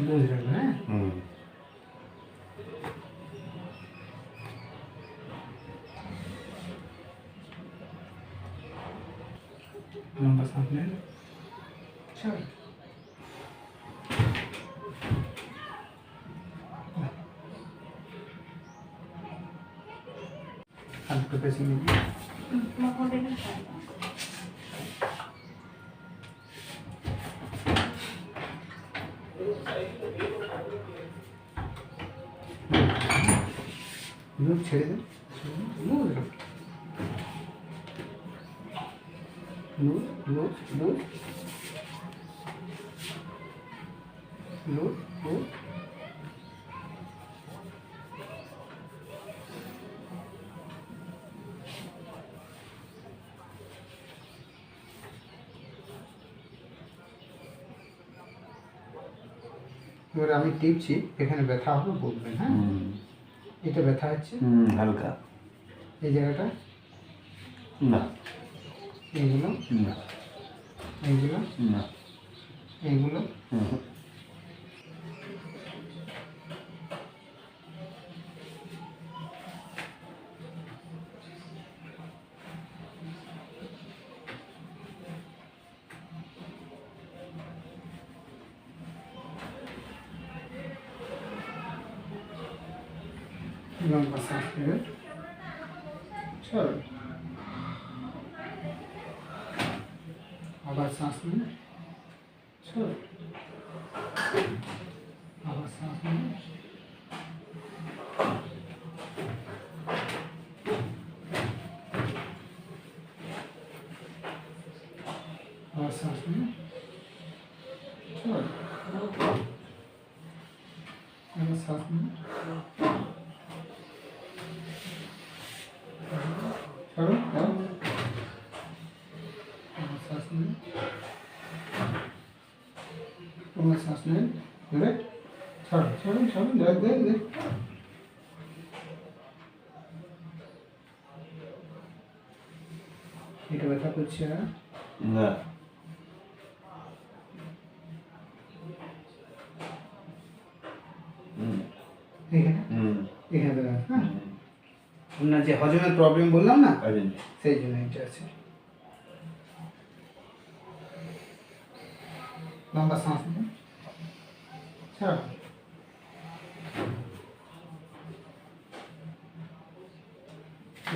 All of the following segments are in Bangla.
लूज रखना है। लंबा सांस ले। चल हाथ पे पैसे नहीं लूज छेड़ दे। Loose loose loose loose loose loose এবার আমি টিপছি, এখানে ব্যথা হবে বলবেন। হ্যাঁ, এটা ব্যথা হচ্ছে হালকা, এই জায়গাটা না, এইগুলো না, এইগুলো না, এইগুলো लंबा सांस ले। चलो आवाज सांस ले। चलो आवाज सांस ले। आवाज सांस ले। चलो आवाज सांस ले। चलो आओ सांस ले। सांस ले। धीरे छोड़ो छोड़ो छोड़ो, दे दे दे। এটা ব্যথা করছে না, এখানে এখানে ব্যথা। হ্যাঁ, আপনার যে হজমের প্রবলেম বললাম না, সেই জন্য এটা আছে। লম্বা শ্বাস নিন। ছাড়ো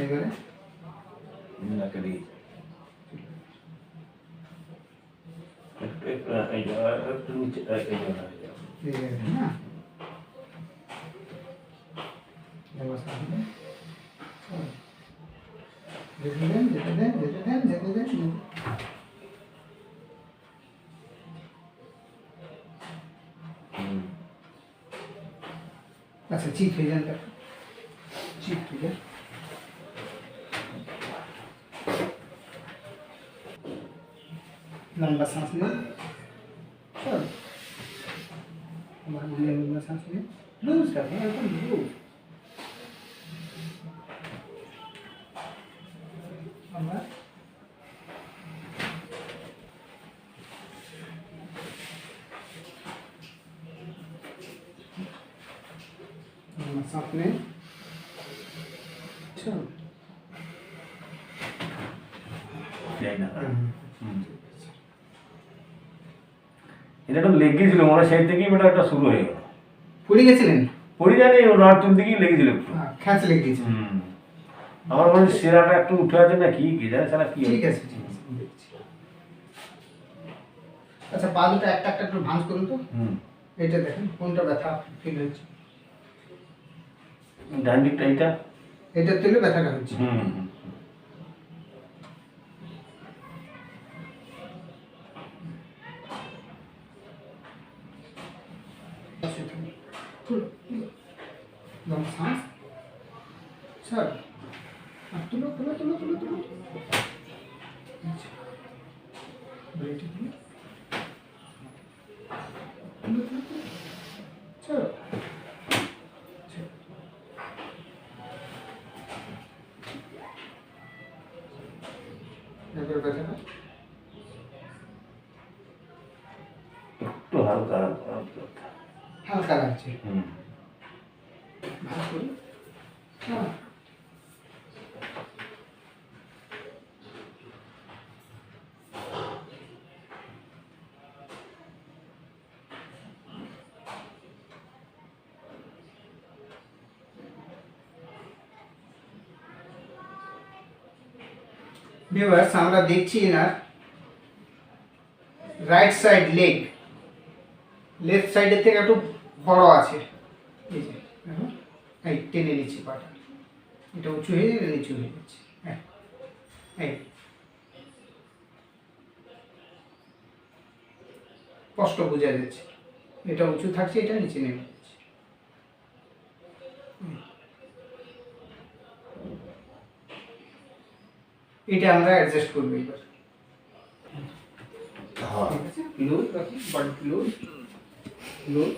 এবারে নাকে দিয়ে একটু নিচে, না লম্বা শ্বাস নিন। যেতে দেন যেতে দেন যেতে দেন যেতে দেন। अच्छा चीख हो जाता, चीख ठीक है। लंबा सांस ले। चल लंबा सांस ले। लूज कर एकदम लूज। लंबा सांस ले। चल এটা একটা লেগেছিল মনে, সেই থেকেই ওটা একটা শুরু হয়ে গেল। পড়ে গেছিলেন? পড়ে যায়নি, রাত তুলতে গিয়ে লেগেছিল একটু, খ্যাঁচ লেগে গেছে। আমার মনে হয় শিরাটা একটু উঠে আছে না কি, কি জানে সারা কি। ঠিক আছে ঠিক আছে দেখছি। আচ্ছা পা দুটো একটা একটা একটু ভাঁজ করুন তো। এটা দেখেন কোনটা ব্যথা ফিল হচ্ছে। ডান দিকটা এটা, এটা তুলে ব্যথাটা হচ্ছে। लंबा सांस। चल अब तुलो तुलो तुलो तुलो तुलो। ब्रेक तुलो तुलो तुलो। चलो এবার ব্যথাটা একটু হালকা হালকা। হালকা লাগছে। ভালো করে হ্যাঁ ভিউয়ার্স, আমরা দেখছি এনার রাইট সাইড লেগ লেফট সাইডের থেকে একটু বড় আছে। এই যে দেখো, এই টেনে নিচ্ছি পাটা, এটা উঁচু হয়ে যাবে, নিচু হয়ে যাচ্ছে। হ্যাঁ এই স্পষ্ট বোঝা যাচ্ছে, এটা উঁচু থাকছে, এটা নিচে নেমে যাচ্ছে। এটা আমরা অ্যাডজাস্ট করবো এবার। ঠিক আছে, লুজ রাখি, বডি লুজ লুজ,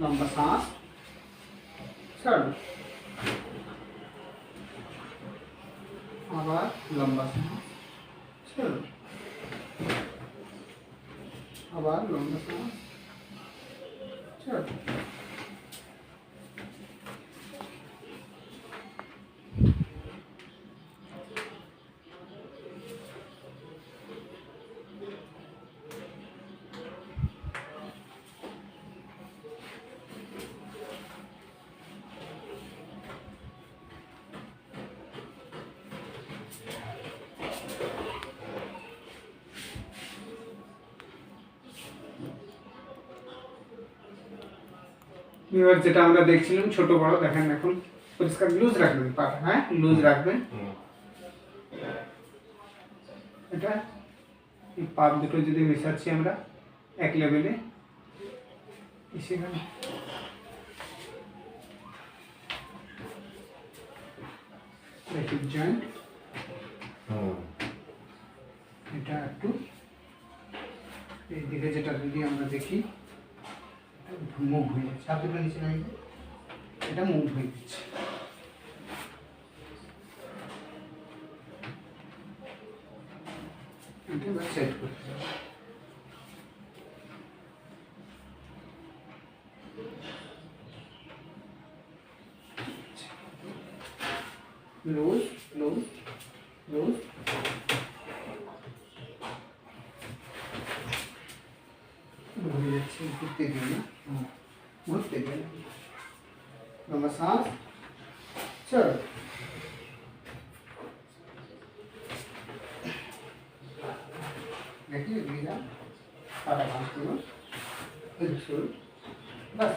লম্বা শ্বাস ছাড়ো, আবার লম্বা শ্বাস ছাড়ো, আবার লম্বা শ্বাস ছাড়ো। এবার যেটা আমরা দেখছিলাম ছোট বড়, দেখেন এখন পরিষ্কার লুজ রাখবেন পাটা, হ্যাঁ লুজ রাখবেন। এটা এই পা দুটো যদি মেশাচ্ছি আমরা এক লেভেলে, সেখানে জয়েন্ট এটা একটু এই দিকে যেটা যদি আমরা দেখি মুভ হয়ে যাচ্ছে, হাত দুটো নিচে নামিয়ে এটা মুভ হয়ে যাচ্ছে। এটা এবার সেট করতে হবে। লুজ লুজ লুজ, ঘুরে যাচ্ছে, ঘুরতে দিই না, ঘুরতে দিই না, লম্বা শ্বাস ছাড়ো, দেখি দিয়ে যান, পাটা ভাঁজ করুন, শুরু বাস,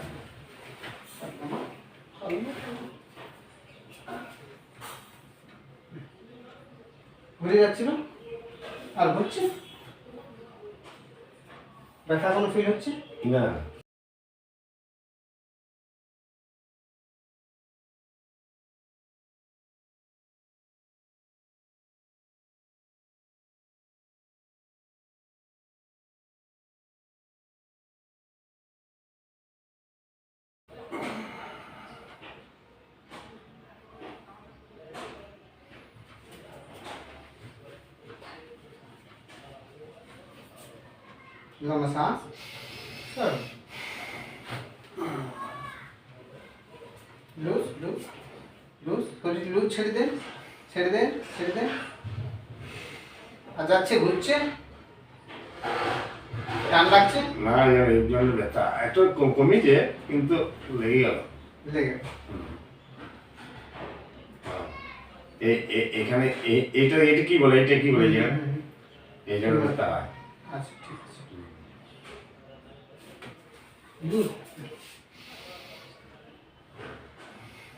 ঘুরে যাচ্ছিল আর ঘুরছে, ব্যথা কোনো ফিল হচ্ছে না? লম্বা শ্বাস ছাড়ো, লুজ লুজ লুজ, শরীর লুজ, ছেড়ে দেন ছেড়ে দেন ছেড়ে দেন, আর যাচ্ছে ঘুরছে, টান লাগছে না, এই জন্য ব্যথা একটু কমেছে কিন্তু লেগে গেল, লেগে এখানে এটা এটা কি বলে, এটা কি বলে এই জন্য ব্যথা হয়। আচ্ছা ঠিক আছে, লুজ,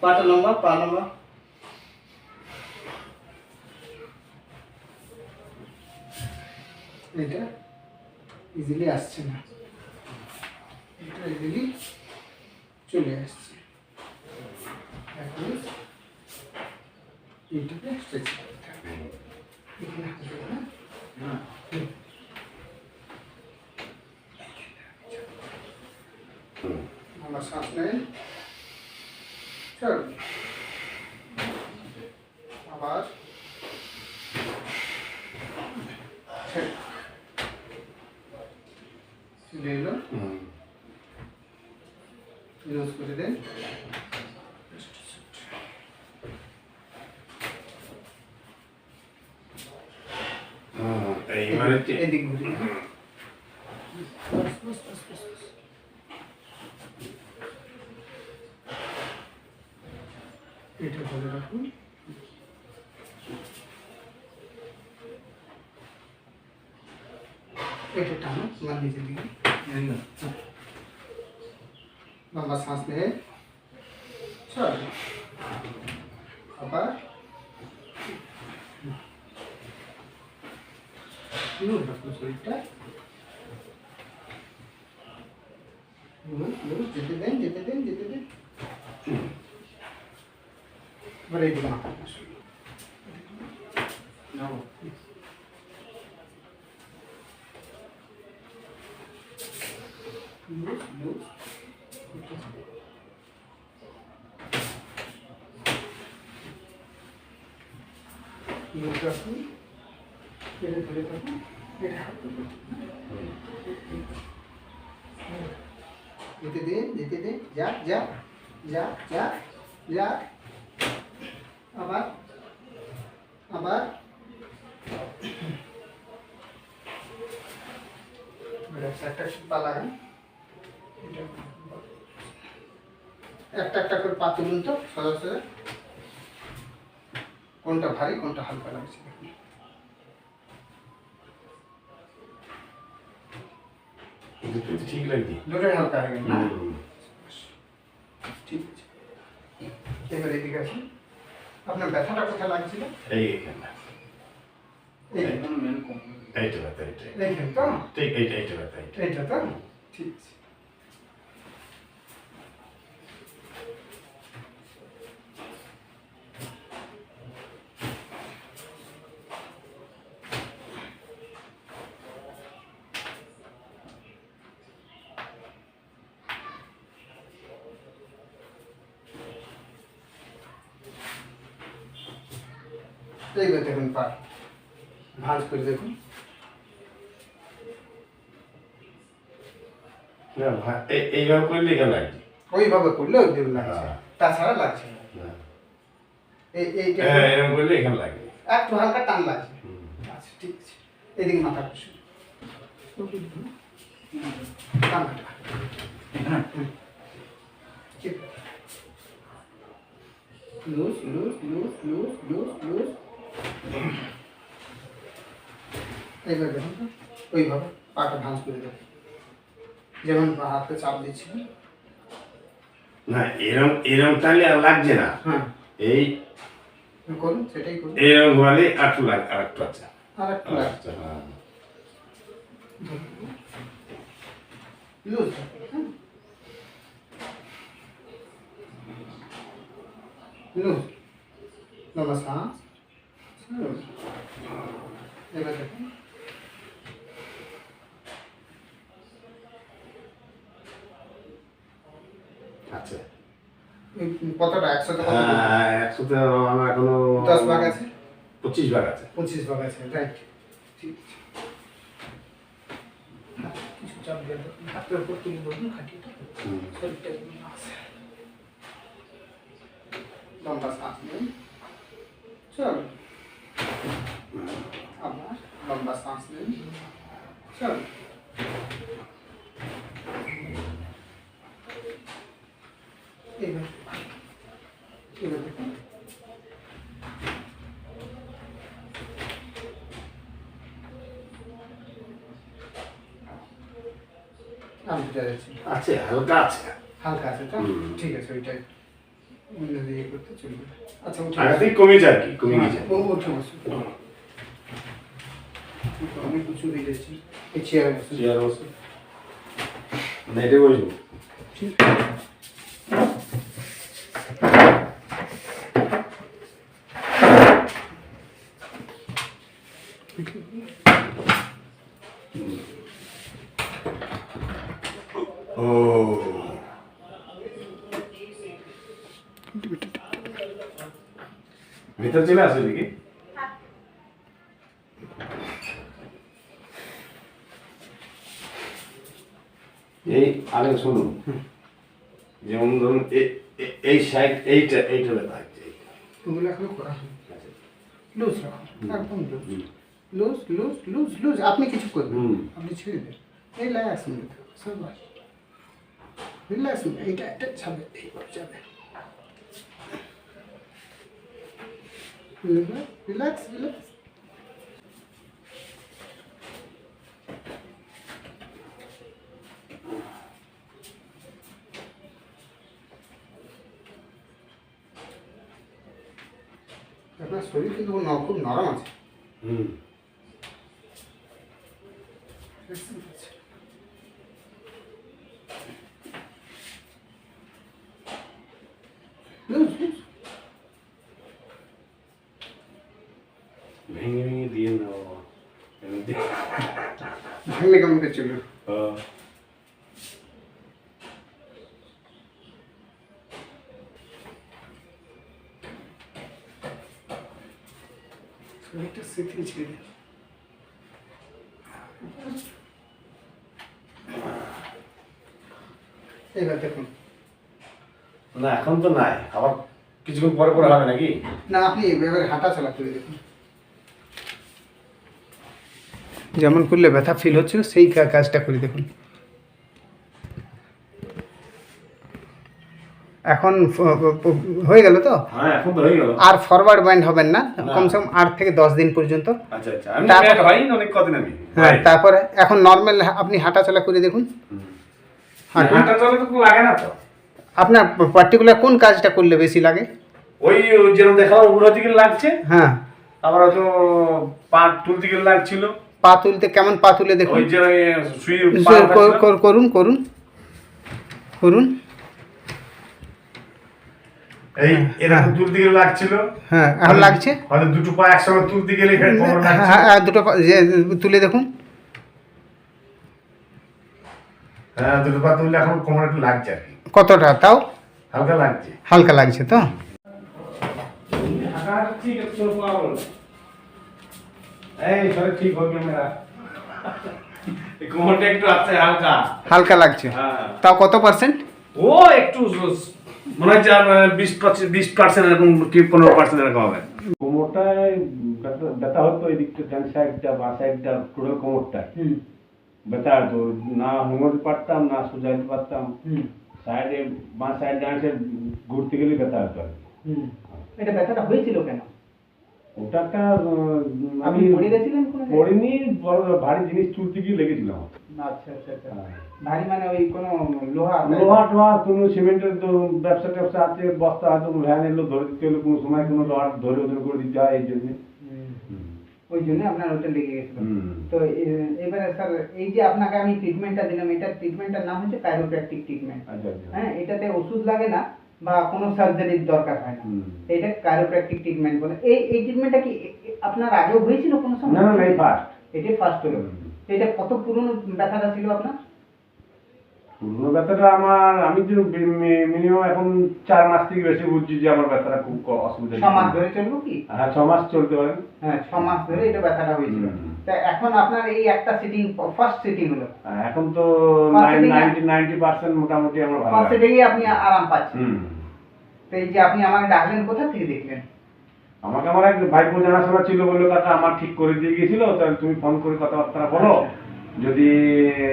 পাটা লম্বা, পা লম্বা, এটা ইজিলি আসছে না, এটা ইজিলি চলে আসছে, এখন এইটাকে স্ট্রেচ করতে হবে, এখানে হাত দেবো না, আমার শ্বাস নেন, চল আবার চলে এলো, লুজ করে দেন। এইবারে এদিক ঘুরে দেন। বাস, বাস, বাস, বাস, বাস। এটা ধরে রাখুন। এটা টানো তোমার নিচের দিকে। লম্বা শ্বাস নিয়ে চল। আবার লুজ রাখুন শরীরটা। লুজ লুজ, যেতে দেন যেতে দেন যেতে দেন। এবার এইদিকে মাথা আসুন। Loose loose. লুজ রাখুন। এটা ধরে থাকুন। এটা হাত ধরে যেতে দিন যেতে দিন। যা যা যা যা যা। আবার আবার একটা পা লাগান। একটা একটা করে পা তুলুন তো সোজা সোজা। কোনটা ভারী কোনটা হালকা লাগছে দেখুন। ঠিক লাগছে। দুটোই হালকা হয়ে গেল না? ঠিক আছে। এবার এদিকে আসুন। আপনার ব্যথাটা কোথায় লাগছিল? এইখানে। এইখানে এইটা ব্যথা, এইটা। এইখানে তো? ঠিক এইটা ব্যথা, এইটা। এইটা তো? ঠিক আছে। এইবার দেখুন পা ভাঁজ করে দেখুন। না ভাই, এইভাবে করলে কেন লাগছে? ওইভাবে করলে ওইভাবে লাগছে, হ্যাঁ। তাছাড়া লাগছে না। না। এইটা হ্যাঁ, এরকম করলে এখানে লাগবে। একটু হালকা টান লাগছে। আচ্ছা ঠিক আছে। এদিকে মাথা বসুন। কাঁধটা। ঠিক আছে। Loose loose loose loose loose loose. এইবার দেখুন তো ওইভাবে পাটা ভাঁজ করে দেবেন, যেমন হাতে চাপ দিচ্ছিলেন। না, এরকম তাহলে আর লাগছে না। হ্যাঁ এই করুন, সেটাই করুন। এরকম হলে আরেকটু আছে। আর একটু লাগছে। হ্যাঁ। লুজ। লুজ। লম্বা শ্বাস। এবার দেখুন। আচ্ছা। কতটা? 100তে কত? হ্যাঁ, 100তে আমার এখনো 10 ভাগ আছে। 25 ভাগ আছে। 25 ভাগ আছে, রাইট। ঠিক আছে। কিছু চাপ দিয়ে দেখুন, হাতের উপর তুলে ধরুন খাটিটা। শরীরটা এমনি আছে। লম্বা শ্বাস নিন। চল। আবার লম্বা শ্বাস নিন। চল। এবার দেখুন। আমি বুঝতে যাচ্ছি। আছে, হালকা আছে। হালকা আছে তো? ঠিক আছে, ওইটাই ইয়ে করতে চলবে। আচ্ছা উঠে আগে থেকে কমেছে আর কি, কমে গেছে। উঠে বসুন। অনেক উঁচু হয়ে যাচ্ছি। এই চেয়ারে বসুন। চেয়ার বসে না, এটা বসবো। ঠিক ও ভিতর চলে আসে দেখি। এই আরে শুনুন, যেমন ধরুন এই সাইড এইটা ব্যথা হচ্ছে। ওগুলো এখনো করা হয় লুজ রাখুন, একদম loose loose loose loose loose. আপনি কিছু করবেন, আপনি ছেড়ে দেন, রিল্যাক্স মিনিট সবাই রিল্যাক্স। এইটা একটা যাবে, এইবার যাবে, রিল্যাক্স রিল্যাক্স। আপনার শরীর কিন্তু খুব নরম আছে। ভেঙে ভেঙে দিয়ে না ভাঙলে কেমন করে চলবে? শরীরটা শিথিল ছেড়ে দেন। এবার দেখুন। না এখন তো নাই, আবার কিছুক্ষণ পরে পরে হবে নাকি? না, আপনি এভাবে হাঁটা চলা করে দেখুন, যেমন করলে ব্যথা ফিল হচ্ছিল সেই কাজটা করে দেখুন। এখন হয়ে গেল তো? হ্যাঁ এখন তো হয়ে গেল। আর ফরওয়ার্ড বাইন্ড হবেন না, কমসে কম 8 থেকে 10 দিন পর্যন্ত। আচ্ছা আচ্ছা, আমি ব্যাক হয় অনেক কদিন আমি। হ্যাঁ, তারপরে এখন নর্মাল আপনি হাঁটা চলা করে দেখুন। হাঁটা চলা তো লাগে না তো। আপনার পার্টিকুলার কোন কাজটা করলে বেশি লাগে? ওই যেন দেখালাম উপরের দিকে লাগছে, হ্যাঁ, আবার হয়তো পা তুলতে গেলে লাগছিল। পা তুলতে কেমন পা তুলে দেখুন? ওই যে শুয়ে করুন করুন করুন। এই এরকম তুলতে গেলে লাগছিল। হ্যাঁ, এখন লাগছে। হয়তো দুটো পা একসঙ্গে তুলতে গেলে এখানে কোমর লাগছে। হ্যাঁ, দুটো পা তুলে দেখুন। হ্যাঁ, দুটো পা তুললে এখন কোমর একটু লাগছে আর কি। কতটা তাও? হালকা লাগছে। হালকা লাগছে তো? ঠিক আছে, চলো পাবো। এই সরে ঠিক হবে ক্যামেরা। এই কোমরটা একটু আছে হালকা। হালকা লাগছে? হ্যাঁ। তাও কত পার্সেন্ট? ও একটু মনে হচ্ছে আর 20% এরকম কি 15% এরকম হবে। কোমরটায় ব্যথা হতো এই দিকটা, ডান সাইডটা বা সাইডটা টোটাল কোমরটা ব্যথা হতো, না হুমোতে পারতাম না সোজাইতে পারতাম। সাইডে বাঁ সাইড ডান সাইড ঘুরতে গেলে ব্যথা হতো। এটা ব্যথাটা হয়েছিল কেন? ওটা একটা আপনি পড়ে গেছিলেন কোনো? পড়িনি, ভারী জিনিস তুলতে গিয়ে লেগেছিলাম। আচ্ছা আচ্ছা আচ্ছা। ভারী মানে ওই কোনো লোহা টোহা কোনো সিমেন্টের তো ব্যবসা ট্যাবসা আছে, বস্তা হয়তো ভ্যান এলো ধরে দিতে হলো, কোনো সময় কোনো রড ধরে ওদের করে দিতে হয়, এই জন্য ওই জন্য আপনার ওটা লেগে গেছিল। তো এবারে স্যার এই যে আপনাকে আমি ট্রিটমেন্টটা দিলাম, এটা ট্রিটমেন্টটার নাম হচ্ছে কাইরোপ্র্যাকটিক ট্রিটমেন্ট। হ্যাঁ, এটাতে ওষুধ লাগে না বা কোনো সার্জারির দরকার হয় না, এটা কাইরোপ্র্যাকটিক ট্রিটমেন্ট বলে। এই ট্রিটমেন্টটা কি আপনার আগেও হয়েছিল কোনো সময়? না না, এই ফার্স্ট, এটাই ফার্স্ট হলো। এটা কত পুরনো ব্যথাটা ছিল আপনার? পুরনো ব্যথাটা আমার, আমি তো মিনিমাম এখন 4 মাস থেকে বেশি বুঝছি যে আমার ব্যথাটা খুব অসুবিধা। 6 মাস ধরে চললো কি? হ্যাঁ 6 মাস চলতে পারে। হ্যাঁ, 6 মাস ধরে এটা ব্যথাটা হয়েছিল। তা এখন আপনার এই একটা সিটিং, ফার্স্ট সিটিং হলো, এখন তো 90% মোটামুটি আমার ভালো। ফার্স্ট সিটিং এ আপনি আরাম পাচ্ছেন। তো এই যে আপনি আমাকে ডাকলেন, কোথা থেকে দেখলেন? আমাকে আমার এক ভাইপো জানাশোনা ছিল, বললো কাকা আমার ঠিক করে দিয়ে গিয়েছিল, তাহলে তুমি ফোন করে কথাবার্তা বলো, যদি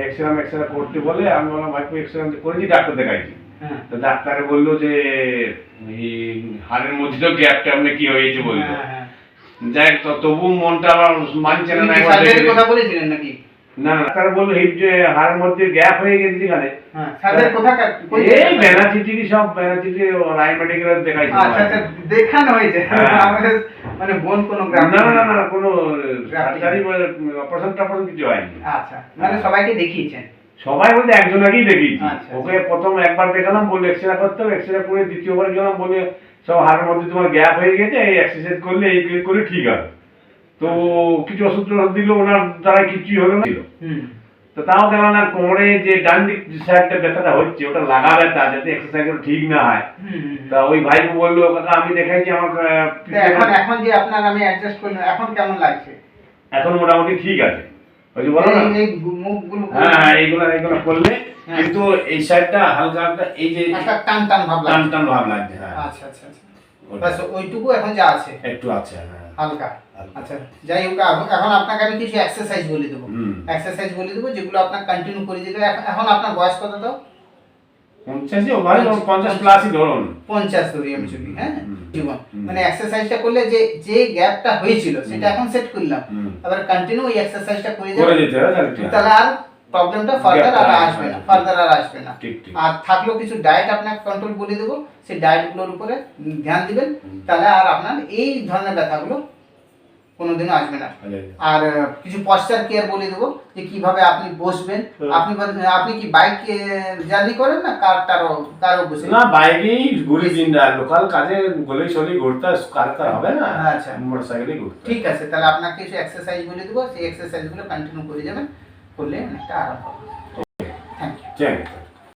এক্সরে করতে বলে। আমি বললাম ভাইপো এক্সরে করেছি, ডাক্তার দেখাইছি। তো ডাক্তারে বললো যে এই হাড়ের মধ্যে তো গ্যাপ ট্যাপ কি হয়েছে বললো। যাই তবু মনটা আমার মানছে না। কথা বলেছিলেন নাকি? না না, ডাক্তার বললো হিপ যে হাড়ের মধ্যে গ্যাপ হয়ে গেছে যেখানে। এই বেনাচিটি সব বেনাচিটি রায় মেডিকেল দেখাইছে। আচ্ছা আচ্ছা, দেখানো হয়েছে আমাদের মানে বোন কোনো গ্রাম? না না না, কোনো সার্জারি বা অপারেশন টাপারেশন কিছু হয়নি। আচ্ছা, মানে সবাইকে দেখিয়েছেন? সবাই বলতে একজনকেই দেখিয়েছি। ওকে প্রথম একবার দেখালাম, বললো এক্সরে করতে হবে, এক্সরে করে দ্বিতীয়বার গেলাম, বলে সব হাড়ের মধ্যে তোমার গ্যাপ হয়ে গেছে, এই এক্সারসাইজ করলে এই করলে ঠিক আছে। তো কিছু ওষুধ দিল, ওনার দ্বারা কিছুই হলো না। তো তাও কেন না, কোমরে যে ডান দিক সাইডটা ব্যথাটা হচ্ছে ওটা লাগা ব্যথা, যাতে এক্সারসাইজ ঠিক না হয়। তা ওই ভাই বললো কাকা আমি দেখাইছি আমার এখন যে আপনার আমি অ্যাডজাস্ট করলাম, এখন কেমন লাগছে? এখন মোটামুটি ঠিক আছে। ওই যে বলো না, এই মুখগুলো, হ্যাঁ এইগুলো করলে হ্যাঁ। কিন্তু এই সাইডটা হালকা হালকা এই যে একটা টান টান ভাব টান লাগছে। টান ভাব লাগছে। হ্যাঁ আচ্ছা আচ্ছা আচ্ছা, বাস ওইটুকু এখন যা আছে একটু আছে। হ্যাঁ হালকা। হালকা। আচ্ছা যাই হোক, এখন আপনাকে আমি কিছু এক্সারসাইজ বলে দেবো, এক্সারসাইজ বলে দেবো যেগুলো আপনার কন্টিনিউ করে দিতে হবে। এখন আপনার বয়স কত তো? 50 ওভারে 50 প্লাসই ধরুন। 50 ধরি আমি চলি, হ্যাঁ জীবন মানে এক্সারসাইজটা করলে যে যে গ্যাপটা হয়েছিল সেটা এখন সেট করলাম, আবার কন্টিনিউ এই এক্সারসাইজটা করে যেতে হবে তাহলে আর প্রবলেমটা ফার্দার আর আসবে না, ফার্দার আর আসবে না। ঠিক ঠিক। আর থাকলেও কিছু ডায়েট আপনাকে কন্ট্রোল বলে দেবো, সেই ডায়েটগুলোর উপরে ধ্যান দিবেন, তাহলে আর আপনার এই ধরনের ব্যথাগুলো কোনোদিনও আসবে না। আর কিছু পশ্চার কেয়ার বলে দেবো যে কিভাবে আপনি বসবেন। আপনি কি বাইক জার্নি করেন না কারো বসে? না বাইকেই ঘুরি দিনটা, লোকাল কাজে গলি সলি ঘুরতে কার হবে না। আচ্ছা মোটরসাইকেলেই ঘুরতে। ঠিক আছে, তাহলে আপনাকে কিছু এক্সারসাইজ বলে দেবো, সেই এক্সারসাইজগুলো কন্টিনিউ করে যাবেন, করলে অনেকটা আরাম হবে। Thank you.